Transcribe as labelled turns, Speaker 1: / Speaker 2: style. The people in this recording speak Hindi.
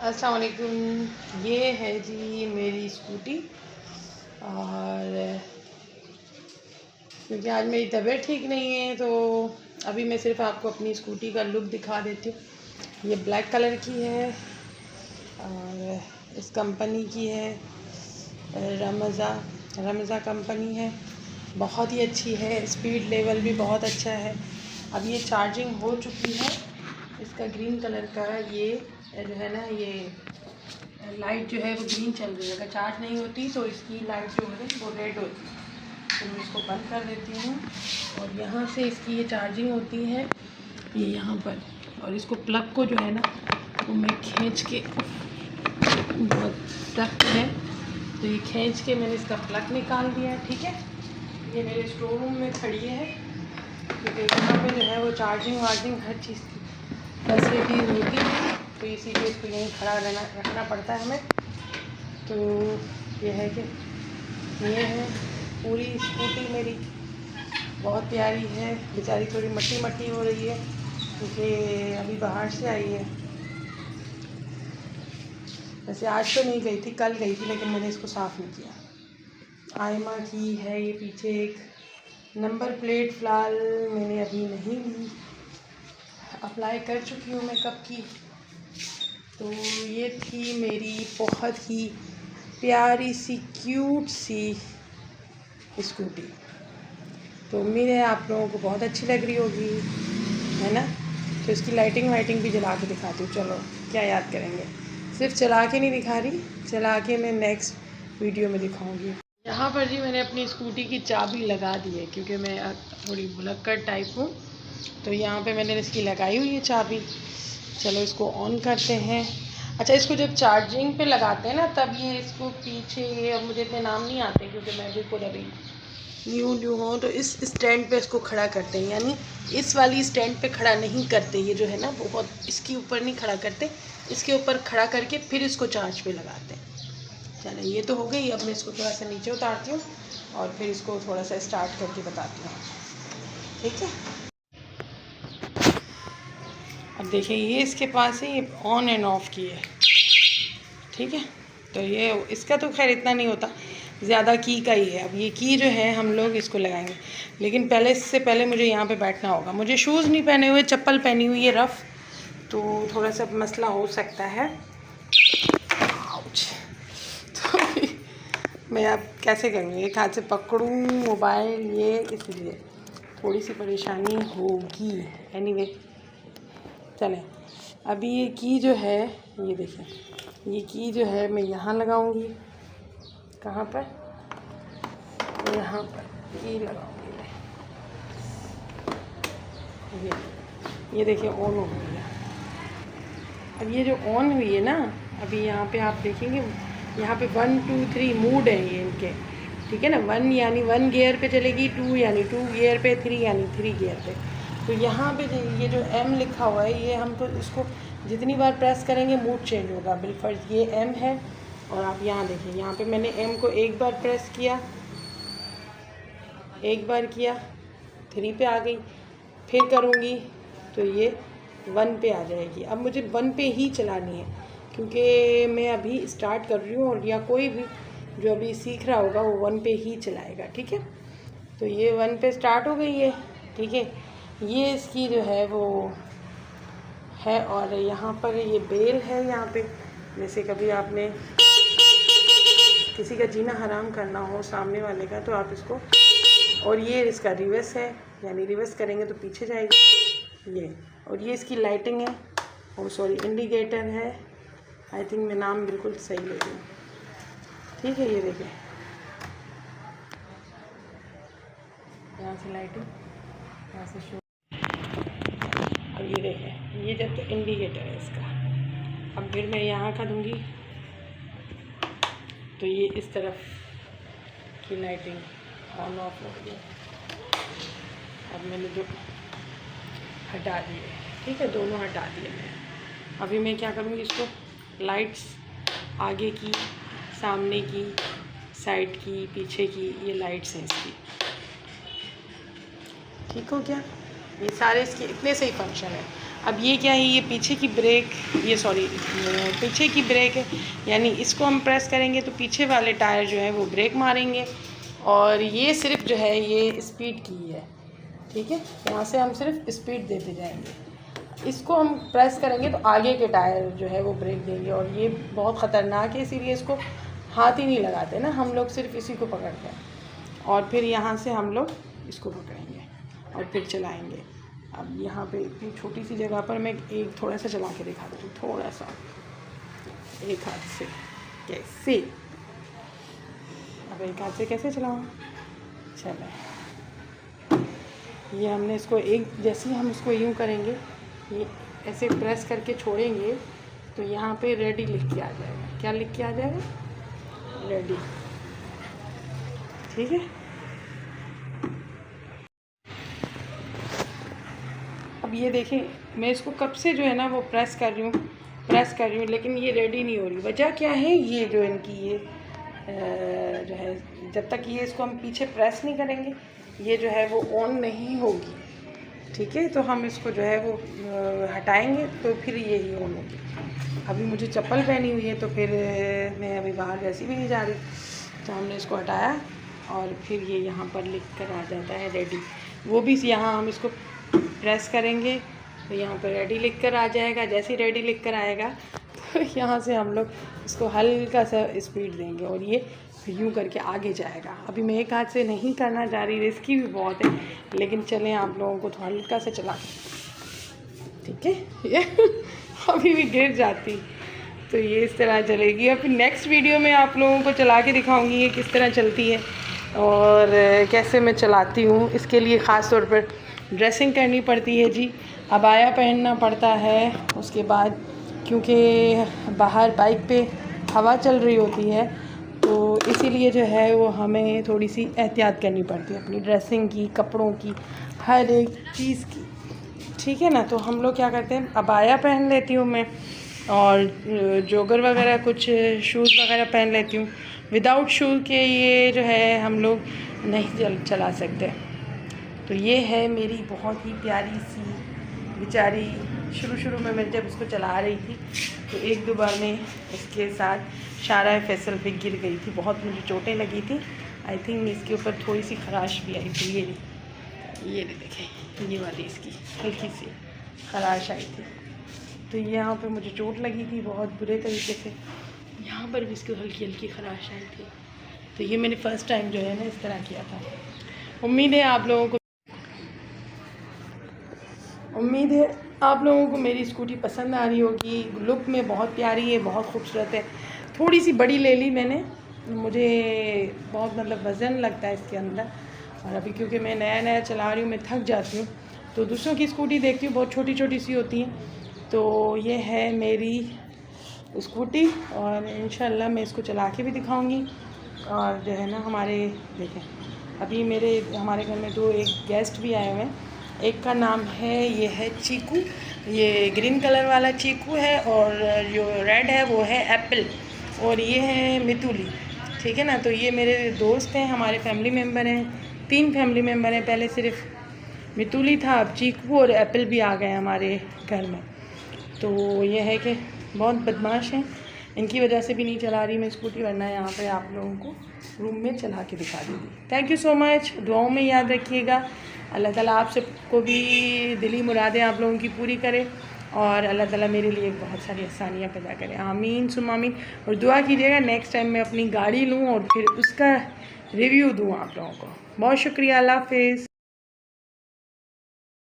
Speaker 1: अस्सलाम वालेकुम। ये है जी मेरी स्कूटी। और क्योंकि आज मेरी तबीयत ठीक नहीं है तो अभी मैं सिर्फ आपको अपनी स्कूटी का लुक दिखा देती हूँ। ये ब्लैक कलर की है और इस कंपनी की है, रमज़ा कंपनी है। बहुत ही अच्छी है, स्पीड लेवल भी बहुत अच्छा है। अब ये चार्जिंग हो चुकी है। इसका ग्रीन कलर का ये जो है ना, ये लाइट जो है वो ग्रीन चल रही है। अगर चार्ज नहीं होती तो इसकी लाइट जो है वो रेड होती है। तो मैं इसको बंद कर देती हूँ और यहाँ से इसकी ये चार्जिंग होती है, ये यहाँ पर। और इसको प्लग को जो है ना वो मैं खींच के, बहुत सख्त है तो ये खींच के मैंने इसका प्लग निकाल दिया। ठीक है, ये मेरे स्टोर रूम में खड़ी है क्योंकि यहाँ पे जो है वो चार्जिंग वार्जिंग हर चीज़ की फैसिलिटीज़ होती है, तो इसीलिए इसको यहीं खड़ा रखना पड़ता है हमें। तो ये है कि ये है पूरी स्कूटी मेरी, बहुत प्यारी है। बेचारी थोड़ी मट्टी मट्टी हो रही है क्योंकि अभी बाहर से आई है। वैसे आज तो नहीं गई थी, कल गई थी, लेकिन मैंने इसको साफ़ नहीं किया। आयमा की है ये पीछे एक नंबर प्लेट, फ़िलहाल मैंने अभी नहीं ली, अप्लाई कर चुकी हूँ मैं कब की। तो ये थी मेरी बहुत ही प्यारी सी क्यूट सी स्कूटी। तो उम्मीद है आप लोगों को बहुत अच्छी लग रही होगी, है ना। तो इसकी लाइटिंग वाइटिंग भी जला के दिखाती हूँ। चलो क्या याद करेंगे, सिर्फ चला के नहीं दिखा रही, चला के मैं नेक्स्ट वीडियो में दिखाऊंगी। यहाँ पर जी मैंने अपनी स्कूटी की चाबी लगा दी है क्योंकि मैं थोड़ी भुलक्कड़ टाइप हूँ। तो यहाँ पे मैंने इसकी लगाई हुई है चाबी। चलो इसको ऑन करते हैं। अच्छा, इसको जब चार्जिंग पे लगाते हैं ना तब ये इसको पीछे, अब मुझे इतने नाम नहीं आते क्योंकि मैं बिल्कुल अभी न्यू हूँ, तो इस स्टैंड पे इसको खड़ा करते हैं, यानी इस वाली स्टैंड पे खड़ा नहीं करते। ये जो है ना बहुत इसके ऊपर नहीं खड़ा करते, इसके ऊपर खड़ा करके फिर इसको चार्ज पे लगाते हैं। चलो ये तो हो गई। अब मैं इसको थोड़ा सा नीचे उतारती हूँ और फिर इसको थोड़ा सा स्टार्ट करके बताती हूँ, ठीक है। अब देखिए ये इसके पास है, ये ऑन एंड ऑफ की है, ठीक है। तो ये इसका तो खैर इतना नहीं होता, ज़्यादा की का ही है। अब ये की जो है हम लोग इसको लगाएंगे, लेकिन पहले इससे पहले मुझे यहाँ पे बैठना होगा। मुझे शूज़ नहीं पहने हुए, चप्पल पहनी हुई है रफ़, तो थोड़ा सा मसला हो सकता है। तो मैं अब कैसे करूँगी, एक हाथ से पकड़ूँ मोबाइल, ये इसलिए थोड़ी सी परेशानी होगी। एनीवे चलें। अभी ये की जो है, ये देखिए, ये की जो है मैं यहाँ लगाऊंगी। कहाँ पर? यहाँ पर की लगाऊंगी। ये देखिए ऑन हो गई है। अब ये जो ऑन हुई है ना, अभी यहाँ पे आप देखेंगे, यहाँ पे 1 2 3 मूड है ये इनके, ठीक है ना। 1 यानी 1 गियर पे चलेगी, 2 यानी 2 गियर पे, 3 यानी 3 गियर पे। तो यहाँ पे ये जो M लिखा हुआ है, ये हम तो इसको जितनी बार प्रेस करेंगे मूड चेंज होगा। बिलफर्ज ये M है और आप यहाँ देखिए, यहाँ पे मैंने M को एक बार प्रेस किया, एक बार किया, 3 पे आ गई, फिर करूँगी तो ये 1 पे आ जाएगी। अब मुझे 1 पे ही चलानी है क्योंकि मैं अभी स्टार्ट कर रही हूँ, और या कोई भी जो अभी सीख रहा होगा वो 1 पे ही चलाएगा, ठीक है। तो ये 1 पे स्टार्ट हो गई है, ठीक है। ये इसकी जो है वो है, और यहाँ पर ये बेल है। यहाँ पे जैसे कभी आपने किसी का जीना हराम करना हो सामने वाले का, तो आप इसको, और ये इसका रिवर्स है, यानी रिवर्स करेंगे तो पीछे जाएगी ये। और ये इसकी लाइटिंग है, और सॉरी इंडिकेटर है। आई थिंक मैं नाम बिल्कुल सही ले रही हूँ, ठीक है। ये देखिए यहाँ से लाइटिंग, यहाँ से शो। अब ये देखें, ये जब तो इंडिकेटर है इसका। अब फिर मैं यहाँ का दूँगी तो ये इस तरफ की लाइटिंग ऑन ऑफ हो गई। अब मैंने जो हटा दिए, ठीक है, दोनों हटा दिए मैं। अभी मैं क्या करूँगी, इसको लाइट्स आगे की, सामने की, साइड की, पीछे की, ये लाइट्स हैं इसकी, ठीक हो क्या। ये सारे इसके इतने से ही फंक्शन है। अब ये क्या है, ये पीछे की ब्रेक, ये सॉरी पीछे की ब्रेक है, यानी इसको हम प्रेस करेंगे तो पीछे वाले टायर जो है वो ब्रेक मारेंगे, और ये सिर्फ जो है ये स्पीड की है, ठीक है। यहाँ से हम सिर्फ स्पीड देते जाएंगे, इसको हम प्रेस करेंगे तो आगे के टायर जो है वो ब्रेक देंगे, और ये बहुत ख़तरनाक है, इसीलिए इसको हाथ ही नहीं लगाते ना हम लोग, सिर्फ इसी को पकड़ते हैं, और फिर यहाँ से हम लोग इसको पकड़ेंगे और फिर चलाएँगे। अब यहाँ पे इतनी छोटी सी जगह पर मैं एक थोड़ा सा चला के दिखा दूँ, थोड़ा सा एक हाथ से कैसे, अब एक हाथ से कैसे चलाऊँ, चलो ये हमने इसको एक, जैसे ही हम इसको यूँ करेंगे, ये ऐसे प्रेस करके छोड़ेंगे तो यहाँ पे रेडी लिख के आ जाएगा। क्या लिख के आ जाएगा? रेडी, ठीक है। अब ये देखें, मैं इसको कब से जो है ना वो प्रेस कर रही हूँ, लेकिन ये रेडी नहीं हो रही। वजह क्या है? ये जो इनकी ये जो है, जब तक ये इसको हम पीछे प्रेस नहीं करेंगे ये जो है वो ऑन नहीं होगी, ठीक है। तो हम इसको जो है वो हटाएंगे तो फिर यही ऑन होगी। अभी मुझे चप्पल पहनी हुई है तो फिर मैं अभी बाहर वैसे भी नहीं जा रही, तो हमने इसको हटाया और फिर ये यहाँ पर लिख कर आ जाता है रेडी। वो भी यहाँ हम इसको प्रेस करेंगे तो यहाँ पर रेडी लिख कर आ जाएगा। जैसे ही रेडी लिख कर आएगा तो यहाँ से हम लोग इसको हल्का सा स्पीड देंगे और ये फिर यूँ करके आगे जाएगा। अभी मैं एक हाथ से नहीं करना चाह रही, रिस्की भी बहुत है, लेकिन चलें आप लोगों को तो हल्का सा चला, ठीक है। ये अभी भी गिर जाती तो ये इस तरह चलेगी। और फिर नेक्स्ट वीडियो में आप लोगों को चला के दिखाऊंगी ये किस तरह चलती है और कैसे मैं चलाती हूँ। इसके लिए ख़ास तौर पर ड्रेसिंग करनी पड़ती है जी, अबाया पहनना पड़ता है, उसके बाद क्योंकि बाहर बाइक पे हवा चल रही होती है तो इसीलिए जो है वो हमें थोड़ी सी एहतियात करनी पड़ती है अपनी ड्रेसिंग की, कपड़ों की, हर एक चीज़ की, ठीक है ना। तो हम लोग क्या करते हैं, अबाया पहन लेती हूँ मैं और जोगर वगैरह कुछ शूज़ वगैरह पहन लेती हूँ। विदाउट शूज़ के ये जो है हम लोग नहीं चला सकते। तो ये है मेरी बहुत ही प्यारी सी बेचारी, शुरू में मैं जब इसको चला रही थी तो एक दो बार में इसके साथ शारा फैसल पे गिर गई थी, बहुत मुझे चोटें लगी थी। आई थिंक इसके ऊपर थोड़ी सी खराश भी आई थी, ये देखें, ये वाली इसकी हल्की सी खराश आई थी। तो यहाँ पे मुझे चोट लगी थी बहुत बुरे तरीके से, यहाँ पर भी इसकी हल्की हल्की खराश आई थी। तो ये मैंने फ़र्स्ट टाइम जो है ना इस तरह किया था। उम्मीद है आप लोगों को मेरी स्कूटी पसंद आ रही होगी। लुक में बहुत प्यारी है, बहुत खूबसूरत है। थोड़ी सी बड़ी ले ली मैंने, मुझे बहुत मतलब वज़न लगता है इसके अंदर, और अभी क्योंकि मैं नया चला रही हूँ मैं थक जाती हूँ, तो दूसरों की स्कूटी देखती हूँ बहुत छोटी छोटी सी होती हैं। तो ये है मेरी स्कूटी और इंशाल्लाह मैं इसको चला के भी दिखाऊँगी। और जो है ना हमारे देखें, अभी हमारे घर में एक गेस्ट भी आए हुए हैं। एक का नाम है, ये है चीकू, ये ग्रीन कलर वाला चीकू है, और जो रेड है वो है एप्पल, और ये है मितुली, ठीक है ना। तो ये मेरे दोस्त हैं, हमारे फैमिली मेम्बर हैं, 3 फैमिली मेम्बर हैं। पहले सिर्फ मितुली था, अब चीकू और एप्पल भी आ गए हमारे घर में। तो ये है कि बहुत बदमाश हैं, इनकी वजह से भी नहीं चला रही मैं स्कूटी, वरना यहाँ पे आप लोगों को रूम में चला के दिखा दूँगी। थैंक यू सो मच, दुआओं में याद रखिएगा। अल्लाह ताला आप सबको भी दिली मुरादें आप लोगों की पूरी करे, और अल्लाह ताला मेरे लिए बहुत सारी आसानियाँ पैदा करे। आमीन सुम आमीन। और दुआ कीजिएगा नेक्स्ट टाइम मैं अपनी गाड़ी लूँ और फिर उसका रिव्यू दूँ आप लोगों को। बहुत शुक्रिया, अल्लाह हाफ़िज़।